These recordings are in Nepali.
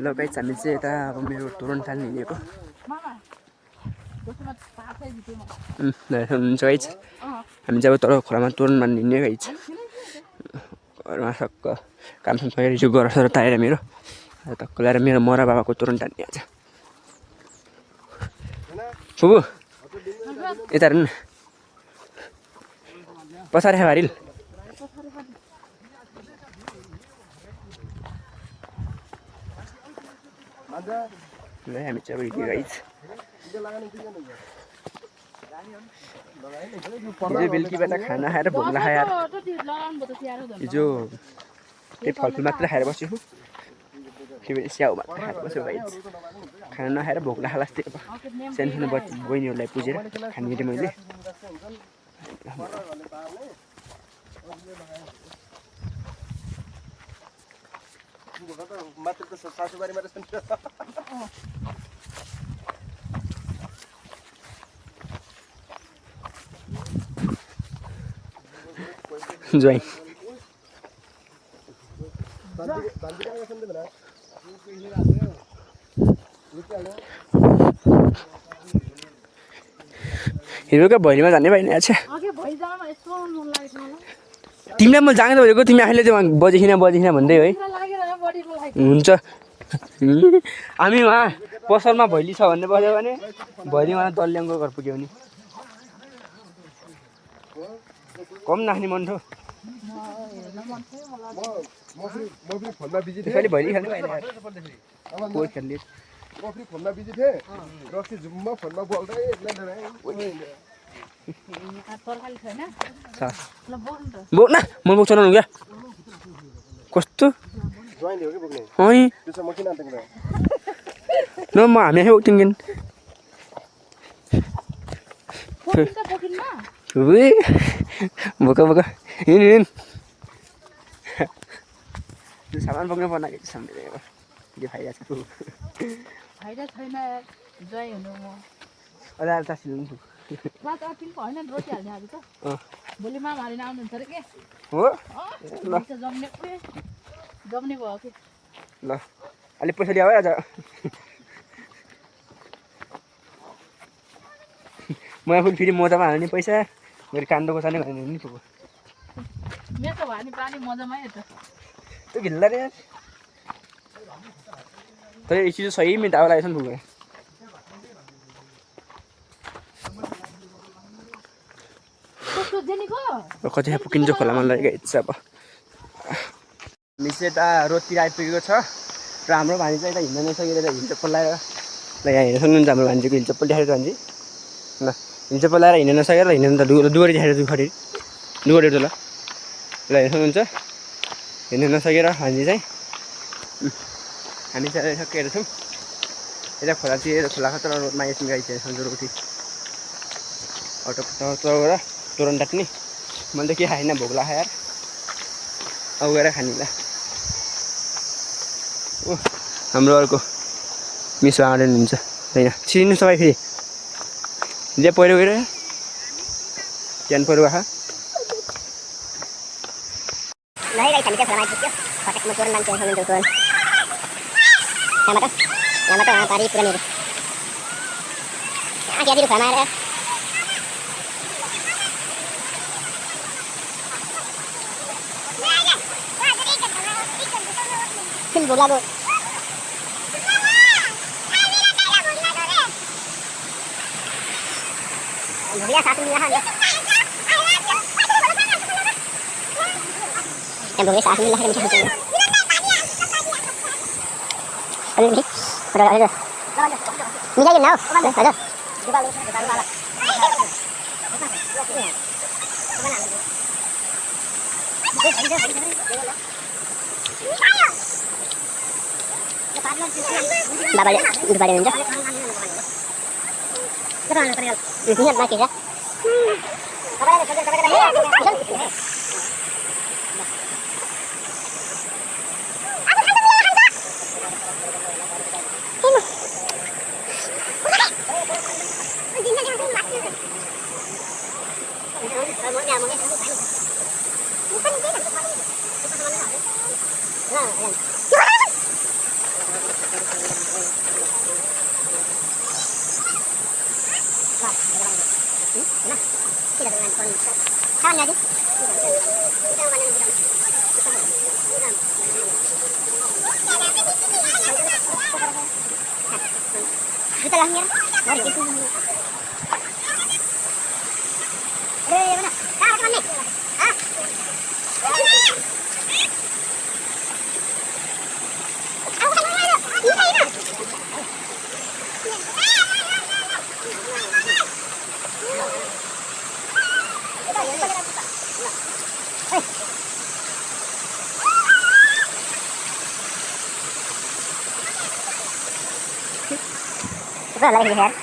ल गाइस हामी चाहिँ यता अब मेरो तोरण टाल्ने हिँडेको हुनुहुन्छ गाइस हामी चाहिँ अब तल खोलामा तोरण बाँध्ने हिँड्ने गाइस घरमा सक्क काम साम सकेर रिजु गरेर ताएर मेरो टक्क ल्याएर मेरो मरा बाबाको तोरण टाल्ने आज फुबु यता हेर्नु पछाडि भारिल ल हामी चाहिँ अब हिँड्ने गाइस हिजो बेलुकीबाट खाना खाएर भोक लाग्यो यार हिजो त्यही फलफुल मात्रै खाएर बसेको फेरि स्याउ मात्रै खाएर बसेको गाइस खाना नखाएर भोक लाग्यो लास्टै अब सानो बहिनीहरूलाई पुजेर खाने थिएँ मैले ज्वाइन हिरोका भैलीमा जाने भएन अच्छा तिमीलाई म जाँदै भनेको तिमी आफैले त्यो बजेखिन भन्दै है हुन्छ हामी वहाँ पसलमा भैली छ भन्ने बज्यो भने भैलीमा दल्याङको घर पुग्यो भने कम नाच्ने मन थियो भैली खेल्ने भएन खेल्ने फोनमा बिजी थिएँ रक्सी झुममा फोनमा बोल्दै बोक्न म बोक्छ न क्या कस्तो न म हामी आफै बोक्थ्यौँ कि बोका बोका हिँड सामान बोक्नु पर्ने के फाइदा छ फाइदा छैन जय हुनु म अझ तासी लिन्छु रात अटिलको हैन रोटी हाल्ने आज त भोलि माम हालिन आउनुहुन्छ रे के हो ल जम्ने भयो के ल अलि पैसा ल्याऊ है आज म आफूले फेरि मोजामा हाल्ने पैसा मेरो काण्डको छ नि भनेर नि पुग्यो मेरो भानी पानी मजामै हो त त्यो भिल्ला रे तर यो चिज सही मिनट आउला यसो पुग्यो कति पुगिन्छ खोलामा लगेको इच्छा अब हामी चाहिँ यता रोडतिर आइपुगेको छ र हाम्रो भान्जी चाहिँ यता हिँड्न नसकेर हिल चप्पल लगाएर ल यहाँ हिँड्न सक्नुहुन्छ हाम्रो भान्जीको हिल चप्पल देखाएको भान्जी ल हिल चप्पल लगाएर हिँड्न नसकेर हिँड्न त डुगरी देखाएर दुखरी डुगरी त ल हिँड्न सक्नुहुन्छ हिँड्न नसकेर भान्जी चाहिँ हामी चाहिँ सकेर छौँ यता खोलातिर खोलाको तर रोडमा एकछिन गाई चाहिँ सन्जो रोटी अटोबाट तोरण टाट्ने मैले त के खाएन भोक लाग्यो यार अब गएर खाने ल ओ हाम्रो अर्को मिसो आँडेन हुन्छ होइन चिन्नु सबै फेरि जे पहिरो गएर ज्यान पहिरो आएको पारी पुरानीहरू त्यहाँतिर खोलामा आएर फुल भोग लाग्यो भोलिया सासु मिला खान्छ त्यहाँ भोलिया सासु मिला खान्छ मिलाइदिनु न हौ हजुर बाबाले दुपारी हुन्छ बाँकी छ Kawan lagi. Kita lah nya. Mari kita. Mana? Ah, teman ni. Ah. Coba lagi lihat.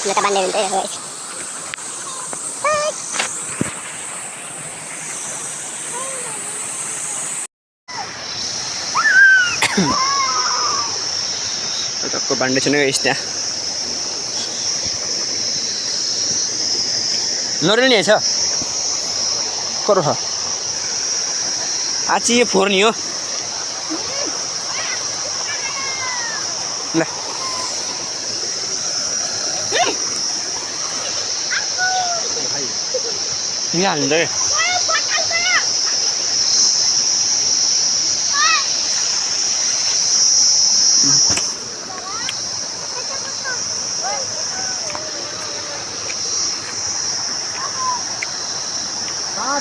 Kita banding itu ya guys. Takko banding sini guys ya. Narel नि छ करो छ आछि यो फोर नि हो ल नि हाल्दै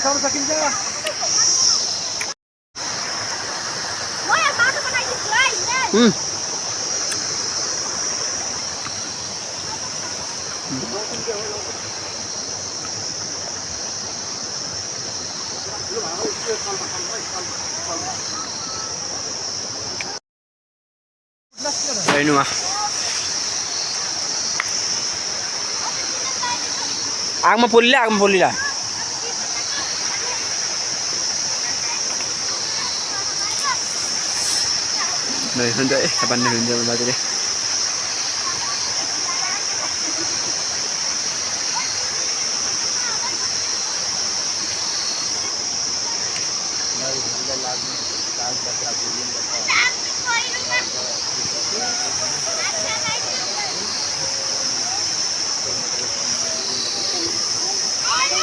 खान सकिन्छ Renua Agma pulila Đây, hơn đấy, các bạn đừng nhớ vào đây.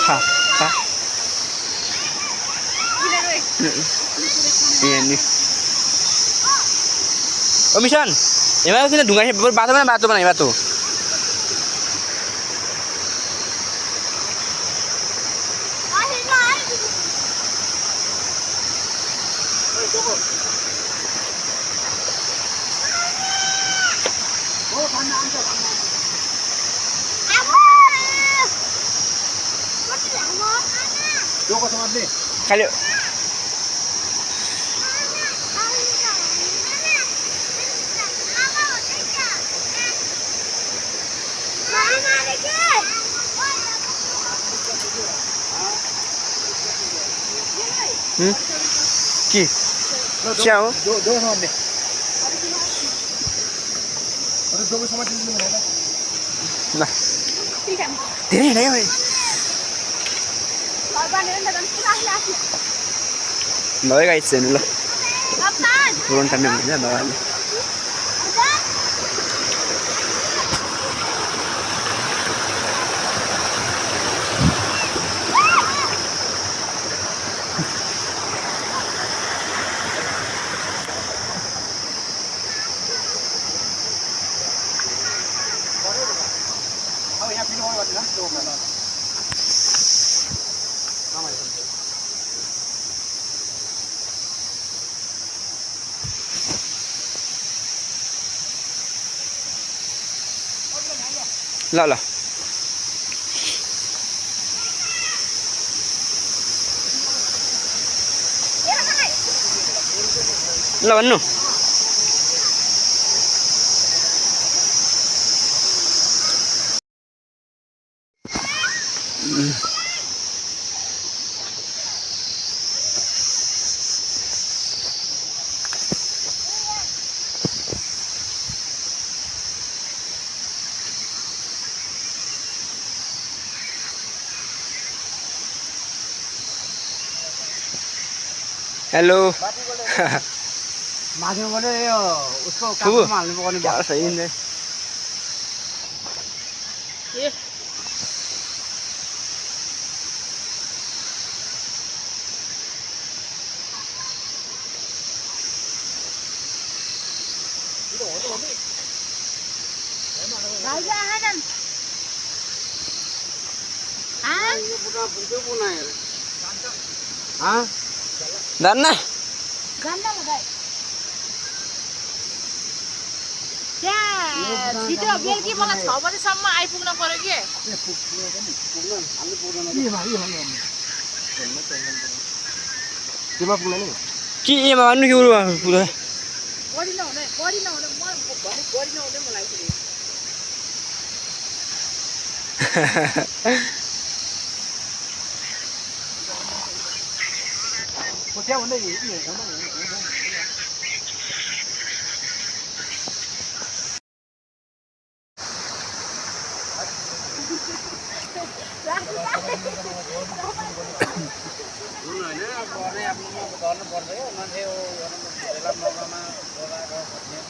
Ha. Ini. Mission, yang mana sini dungai batu mana ini batu. Kali. Ki? Siapa? दो हमने अरे दो समझ नहीं आ रहा Nah. Ini ada ya, Bawa guys ini loh. Turun tanam aja bawa. ल ल ल भन्नु हेलो माथि बोले यो उसको काममा हाल्नु पर्ने क्या सही है ए राजा आनन जान्न जान्न म दाइ त्यहाँ छिटो बेलुकी मलाई 6 बजेसम्म आइपुग्न पर्यो कि केमा पुग्ला नि के एमा भन्नु के उरुमा पुरा गरी नहुने म भने गरी नहुने मलाई फेरि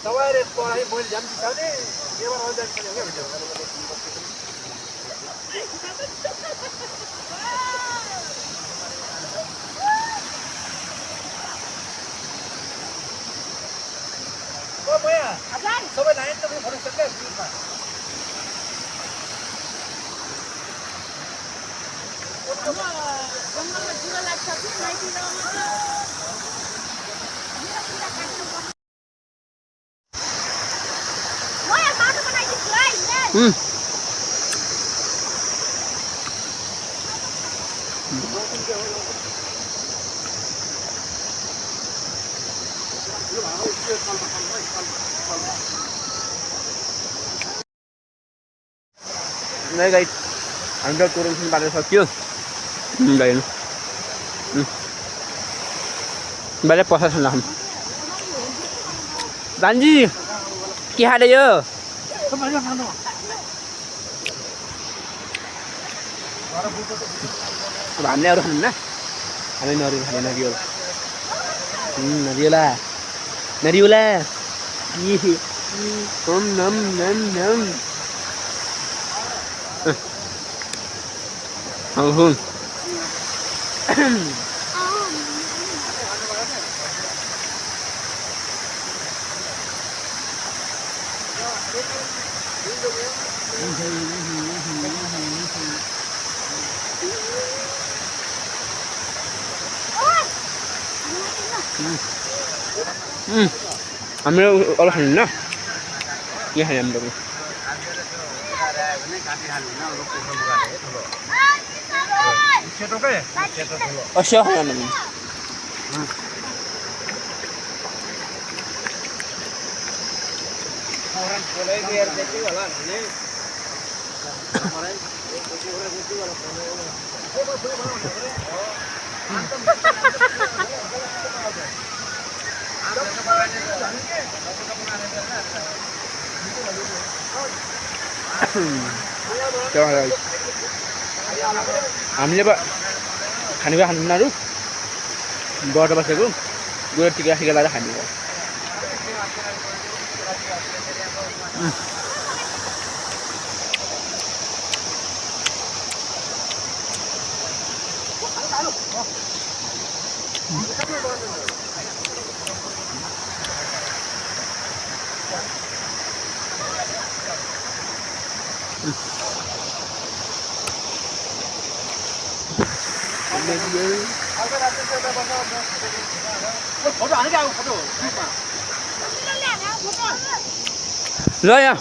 तपाईहरुले पढाइ मैले जाम दिसाउने केमा रहन्छ नि के भन्छ ओ भया हजार सबै लाइन त फरक छ के ग्रुपमा जङ्गलमा जुरा लाग्छ कि लाइटिन नहीं गाइस हाम्रो टुरिस्ट बाटो सक्यो गएन बाले पसा छन् हम बान्जी के हाल यो हामीले अरू खानु न हामी नरियल खाने नरियल नरियला नरियला ओम नम नम नम हुँ हाम्रो अरू खानु न के खाने हाम्रो अस्या खाना हामीले खानेको खानु डर बसेको गएर टिका सिका लगाएर खाने ल यहाँ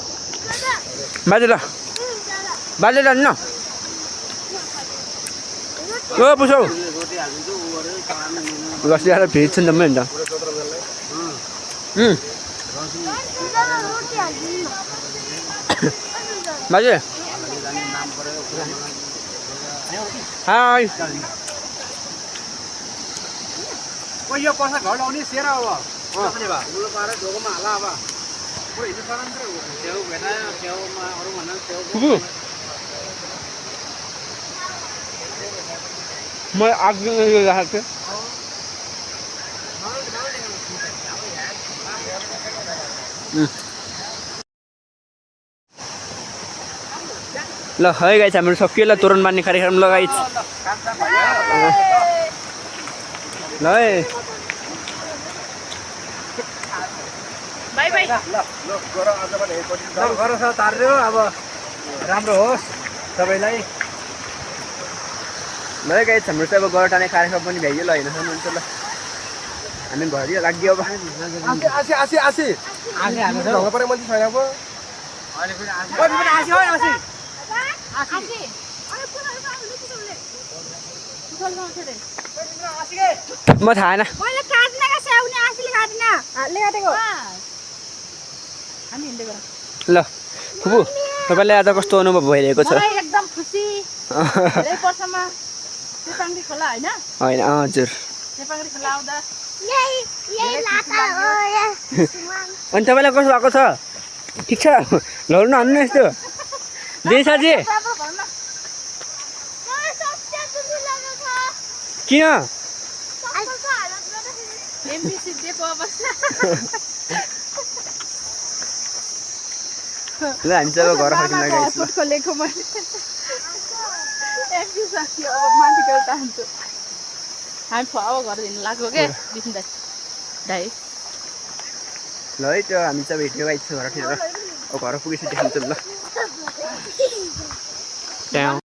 बाजे न ओ पुछौ रसी आएर भेज छ नि जम्मै अन्त बाजे हाई यो पर्सा घर लाउने सेरा अब कसले भा मुलो पारे ढोकोमा हाला अब पुरै हिँड्नु पर्छ नि छेउ भेटा छेउमा अरू भन्दा छेउ म आग्ने राखेको थिएँ ल है गाइस हाम्रो सकियो ल तोरण बाँध्ने कार्यक्रम ल गाइस ल है बाई बाई घर तार्यो अब राम्रो होस् सबैलाई ल है गाइस हाम्रो चाहिँ अब घर टार्ने कार्यक्रम पनि भइयो ल हेर्न सक्नुहुन्छ ल हामी घरि लाग्यो अब ढङ्ग पऱ्यो मैले छैन अब म थाहा छैन मैले काट्न का स्याउने आसीले काट्न हातले काटेको हामी हिँड्दै गरौँ ल फुपू तपाईँलाई आज कस्तो अनुभव भइरहेको छ मलाई एकदम खुसी धेरै वर्षमा चेपाङ्गी खोला हैन होइन हजुर चेपाङ्गी खोला आउँदा यही लाता हो अनि तपाईँलाई कस्तो भएको छ ठिक छ लड्नु हान्नु यस्तो दिदी साथी किन एमबीसी दिएको अवस्था ल हामी चाहिँ अब घर फर्किन गइस ल हस्पिटल खोलेको मैले एमबी साथी अब मान्छेको चाहन्छु हामी अब घर हिँड्नु लाग्यो के बिस्नु दाइ ल है त्यो हामी चाहिँ भेट्यो गाइस घरतिर अब घर पुगेपछि देखाउँछौँ ल